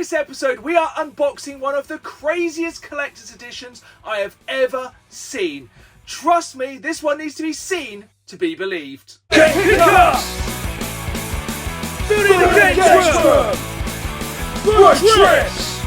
this episode, we are unboxing one of the craziest collector's editions I have ever seen. Trust me, this one needs to be seen to be believed. Get pick up! Building the Gangster! Rush tricks!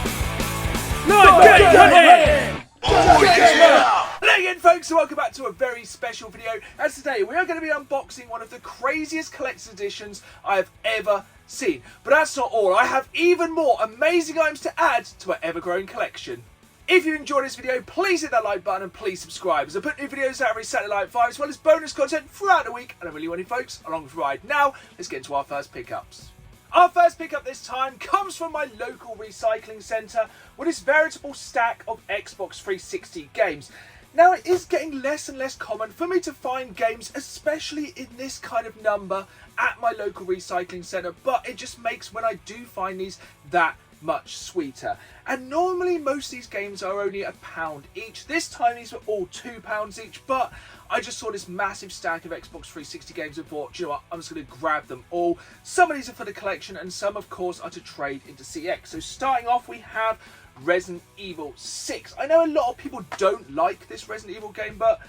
Live game hand! Oh yeah! Hello again folks, and welcome back to a very special video. As today we are going to be unboxing one of the craziest collector's editions I have ever seen. But that's not all, I have even more amazing items to add to our ever-growing collection. If you enjoyed this video, please hit that like button and please subscribe, as I put new videos out every Saturday night at 5, as well as bonus content throughout the week, and I really want you folks along for the ride. Now, let's get into our first pickups. Our first pickup this time comes from my local recycling centre with this veritable stack of Xbox 360 games. Now, it is getting less and less common for me to find games, especially in this kind of number, at my local recycling centre, but it just makes when I do find these that much sweeter. And normally most of these games are only £1 each. This time these were all £2 each, but I just saw this massive stack of Xbox 360 games and thought, do you know what, I'm just going to grab them all. Some of these are for the collection and some of course are to trade into CX. So starting off we have Resident Evil 6. I know a lot of people don't like this Resident Evil game, but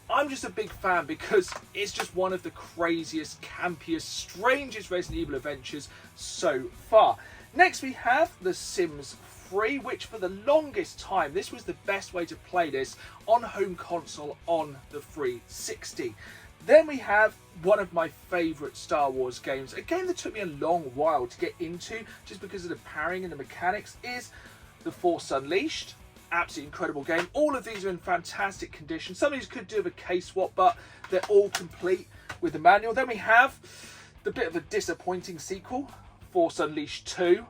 I'm just a big fan because it's just one of the craziest, campiest, strangest Resident Evil adventures so far. Next we have The Sims 3, which for the longest time, this was the best way to play this on home console on the 360. Then we have one of my favourite Star Wars games, a game that took me a long while to get into just because of the parrying and the mechanics, is The Force Unleashed. Absolutely incredible game. All of these are in fantastic condition. Some of these could do with a case swap, but they're all complete with the manual. Then we have the bit of a disappointing sequel, Force Unleashed 2.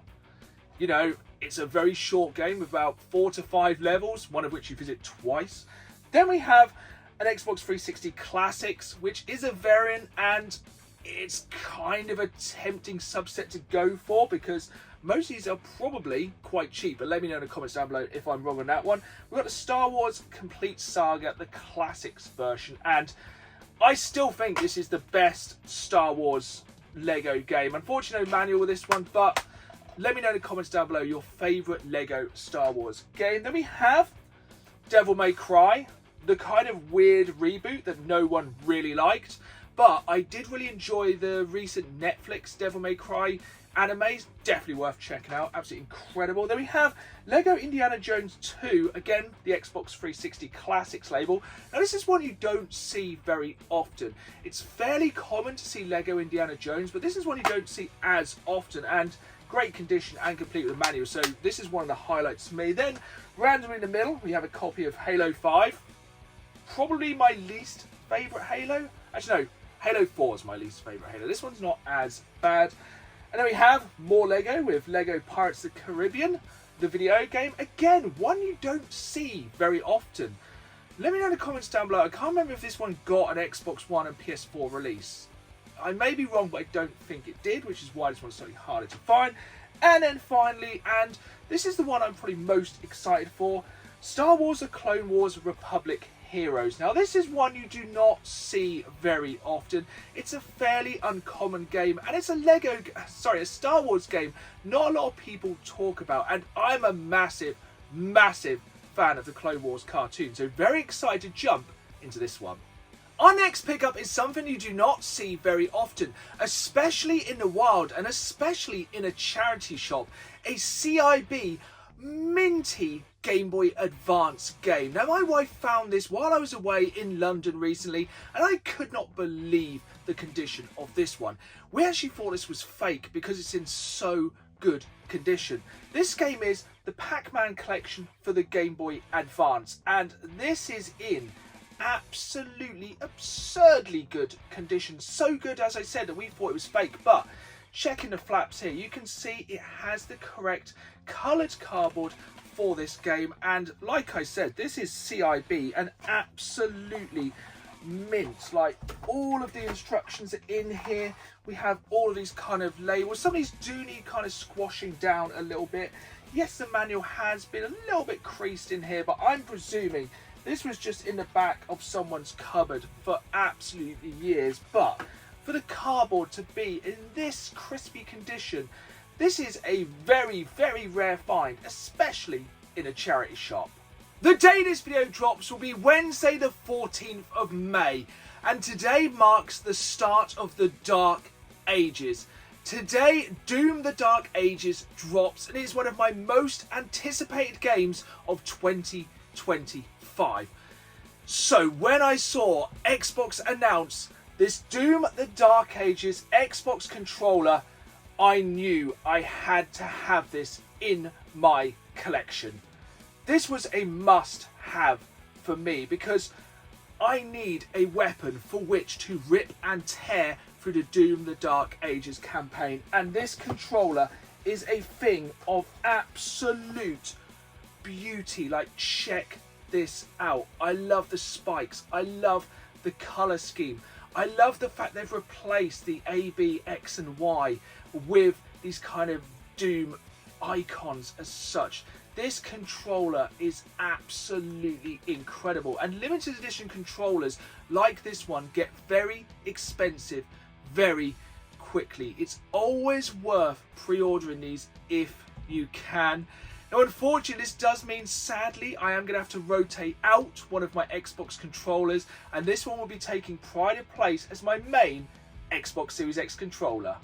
You know, it's a very short game with about 4 to 5 levels, one of which you visit twice. Then we have an Xbox 360 Classics, which is a variant, and it's kind of a tempting subset to go for because most of these are probably quite cheap, but let me know in the comments down below if I'm wrong on that one. We've got the Star Wars Complete Saga, the Classics version, and I still think this is the best Star Wars Lego game. Unfortunately, no manual with this one, but let me know in the comments down below your favourite Lego Star Wars game. Then we have Devil May Cry, the kind of weird reboot that no one really liked, but I did really enjoy the recent Netflix Devil May Cry animes. Definitely worth checking out, absolutely incredible. Then we have Lego Indiana Jones 2, again the Xbox 360 Classics label. Now this is one you don't see very often. It's fairly common to see Lego Indiana Jones, but this is one you don't see as often, and great condition and complete with the manual, so this is one of the highlights for me. Then randomly in the middle we have a copy of Halo 5, probably my least favourite Halo. Actually no, Halo 4 is my least favourite Halo. This one's not as bad. And then we have more Lego with Lego Pirates of the Caribbean, the video game. Again, one you don't see very often. Let me know in the comments down below. I can't remember if this one got an Xbox One and PS4 release. I may be wrong, but I don't think it did, which is why this one's slightly harder to find. And then finally, and this is the one I'm probably most excited for, Star Wars: The Clone Wars Republic Heroes. Now this is one you do not see very often. It's a fairly uncommon game, and it's a Star Wars game not a lot of people talk about, and I'm a massive fan of the Clone Wars cartoon, so very excited to jump into this one. Our next pickup is something you do not see very often, especially in the wild and especially in a charity shop, a CIB minty Game Boy Advance game. Now my wife found this while I was away in London recently, and I could not believe the condition of this one. We actually thought this was fake because it's in so good condition. This game is the Pac-Man collection for the Game Boy Advance, and this is in absolutely absurdly good condition. So good, as I said, that we thought it was fake, but checking the flaps here, you can see it has the correct coloured cardboard for this game, and like I said, this is CIB and absolutely mint. Like, all of the instructions are in here. We have all of these kind of labels. Some of these do need kind of squashing down a little bit. Yes, the manual has been a little bit creased in here, but I'm presuming this was just in the back of someone's cupboard for absolutely years. But for the cardboard to be in this crispy condition, This is a very, very rare find, especially in a charity shop. The day this video drops will be Wednesday the 14th of May, and today marks the start of the Dark Ages. Today, Doom the Dark Ages drops, and it is one of my most anticipated games of 2025. So when I saw Xbox announce this Doom the Dark Ages Xbox controller, I knew I had to have this in my collection. This was a must-have for me because I need a weapon for which to rip and tear through the Doom the Dark Ages campaign, and this controller is a thing of absolute beauty. Like, check this out. I love the spikes, I love the color scheme, I love the fact they've replaced the A, B, X and Y with these kind of Doom icons as such. This controller is absolutely incredible, and limited edition controllers like this one get very expensive very quickly. It's always worth pre-ordering these if you can. Now, unfortunately, this does mean, sadly, I am going to have to rotate out one of my Xbox controllers, and this one will be taking pride of place as my main Xbox Series X controller.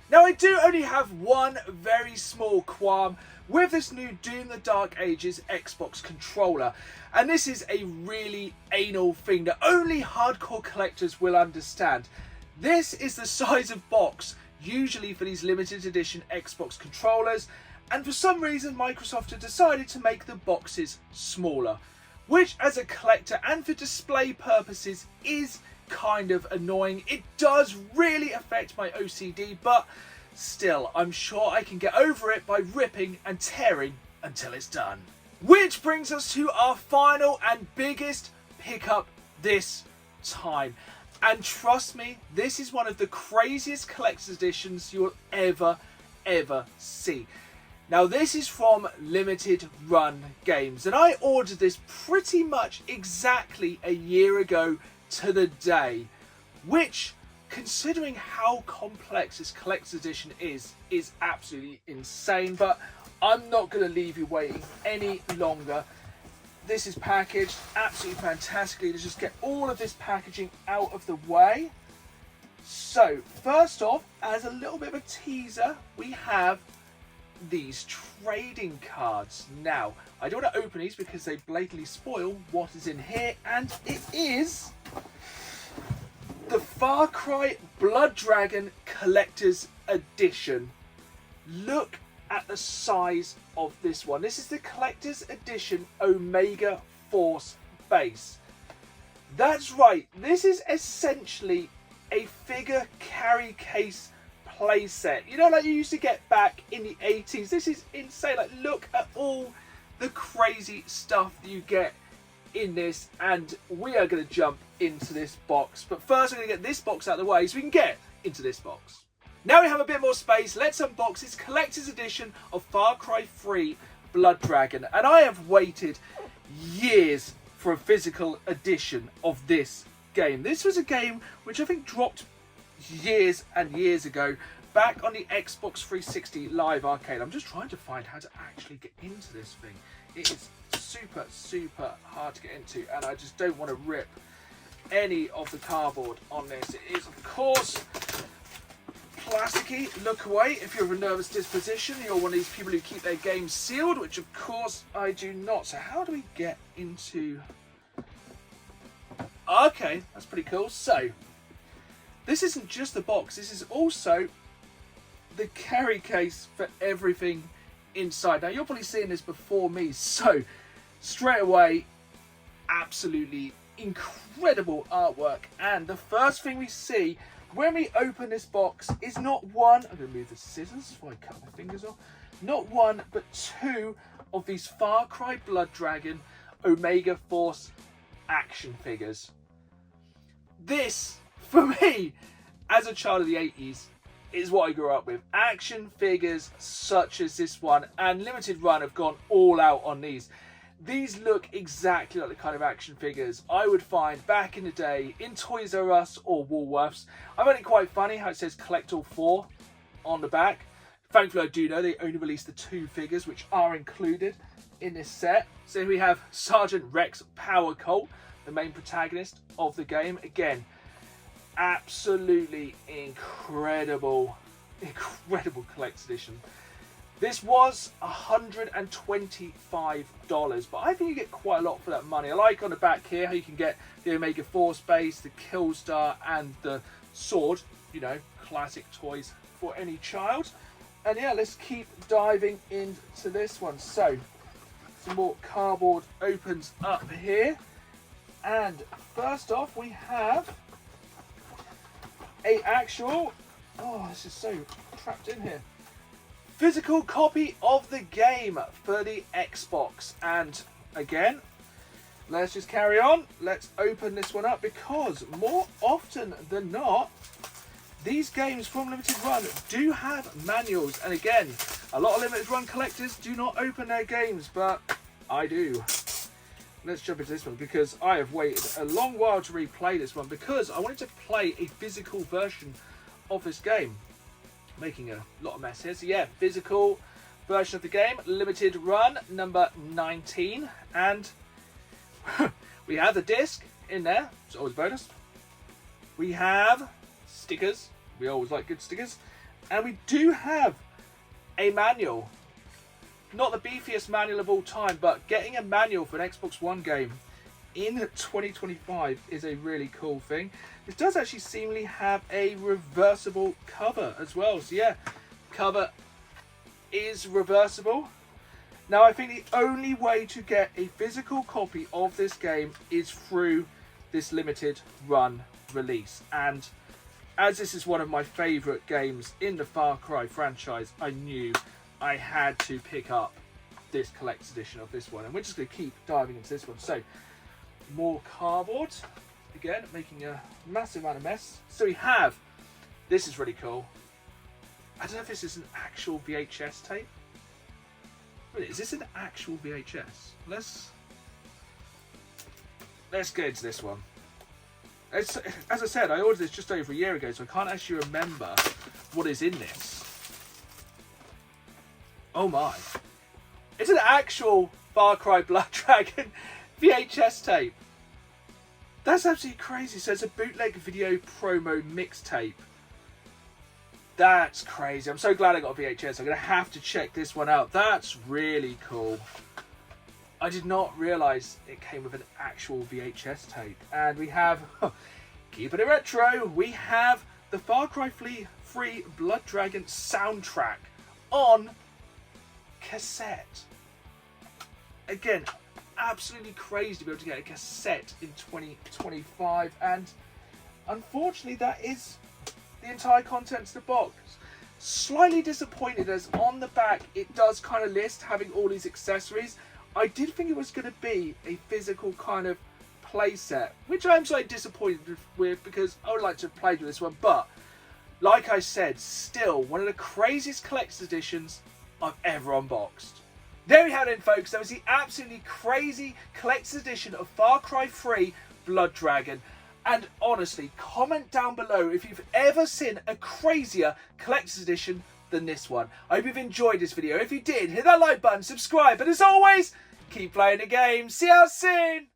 Now, I do only have one very small qualm with this new Doom the Dark Ages Xbox controller, and this is a really anal thing that only hardcore collectors will understand. This is the size of box usually for these limited edition Xbox controllers, and for some reason Microsoft have decided to make the boxes smaller, which as a collector and for display purposes is kind of annoying. It does really affect my OCD, but still, I'm sure I can get over it by ripping and tearing until it's done. Which brings us to our final and biggest pickup this time. And trust me, this is one of the craziest collector's editions you'll ever see. Now, this is from Limited Run Games, and I ordered this pretty much exactly a year ago to the day, which, considering how complex this collector's edition is absolutely insane. But I'm not going to leave you waiting any longer. This is packaged absolutely fantastically. Let's just get all of this packaging out of the way. So, first off, as a little bit of a teaser, we have these trading cards. Now, I don't want to open these because they blatantly spoil what is in here, and it is the Far Cry Blood Dragon Collector's Edition. Look at the size of this one. This is the Collector's Edition Omega Force base. That's right, this is essentially a figure carry case playset. You know, like you used to get back in the 80s. This is insane. Like, look at all the crazy stuff that you get in this, and we are going to jump into this box. But first, we're going to get this box out of the way so we can get into this box. Now we have a bit more space, let's unbox this collector's edition of Far Cry 3 Blood Dragon. And I have waited years for a physical edition of this game. This was a game which I think dropped years and years ago back on the Xbox 360 Live Arcade. I'm just trying to find how to actually get into this thing. It is super hard to get into, and I just don't want to rip any of the cardboard on this. It is, of course, plasticky. Look away if you're of a nervous disposition. You're one of these people who keep their games sealed, which of course I do not. So how do we get into... Okay, that's pretty cool. So, this isn't just the box, this is also the carry case for everything inside. Now, you're probably seeing this before me, so straight away, absolutely incredible artwork. And the first thing we see when we open this box is not one, I'm going to move the scissors before I cut my fingers off, not one, but two of these Far Cry Blood Dragon Omega Force action figures. This, for me, as a child of the 80s, is what I grew up with. Action figures such as this one, and Limited Run have gone all out on these. These look exactly like the kind of action figures I would find back in the day in Toys R Us or Woolworths. I find it quite funny how it says Collect All 4 on the back. Thankfully, I do know they only released the 2 figures, which are included in this set. So we have Sergeant Rex Power Colt, the main protagonist of the game. Again, absolutely incredible collector's edition. This was $125, but I think you get quite a lot for that money. I like on the back here how you can get the Omega Force base, the Killstar, and the sword. You know, classic toys for any child. And yeah, let's keep diving into this one. So, some more cardboard opens up here. And first off, we have a actual, oh, this is so trapped in here, physical copy of the game for the Xbox. And again, let's just carry on. Let's open this one up, because more often than not, these games from Limited Run do have manuals. And again, a lot of Limited Run collectors do not open their games, but I do. Let's jump into this one, because I have waited a long while to replay this one, because I wanted to play a physical version of this game. Making a lot of mess here. So yeah, physical version of the game, Limited Run number 19. And we have the disc in there. It's always a bonus. We have stickers. We always like good stickers. And we do have a manual. Not the beefiest manual of all time, but getting a manual for an Xbox One game in 2025 is a really cool thing. This does actually seemingly have a reversible cover as well. So yeah, cover is reversible. Now I think the only way to get a physical copy of this game is through this Limited Run release. And as this is one of my favourite games in the Far Cry franchise, I knew I had to pick up this collector's edition of this one. And we're just going to keep diving into this one. So, more cardboard. Again, making a massive amount of mess. So we have, this is really cool. I don't know if this is an actual VHS tape. Wait, is this an actual VHS? Let's get into this one. As I said, I ordered this just over a year ago, so I can't actually remember what is in this. Oh my. It's an actual Far Cry Blood Dragon VHS tape. That's absolutely crazy. So it's a bootleg video promo mixtape. That's crazy. I'm so glad I got a VHS. I'm going to have to check this one out. That's really cool. I did not realise it came with an actual VHS tape. And we have, keeping it retro, we have the Far Cry 3 Blood Dragon soundtrack on cassette. Again, absolutely crazy to be able to get a cassette in 2025, and unfortunately that is the entire contents of the box. Slightly disappointed as on the back it does kind of list having all these accessories. I did think it was going to be a physical kind of playset, which I'm slightly disappointed with, because I would like to have played with this one, but like I said, still one of the craziest collector's editions I've ever unboxed. There we have it, folks. That was the absolutely crazy collector's edition of Far Cry 3 Blood Dragon. And honestly, comment down below if you've ever seen a crazier collector's edition than this one. I hope you've enjoyed this video. If you did, hit that like button, subscribe, and as always, keep playing the game. See you soon!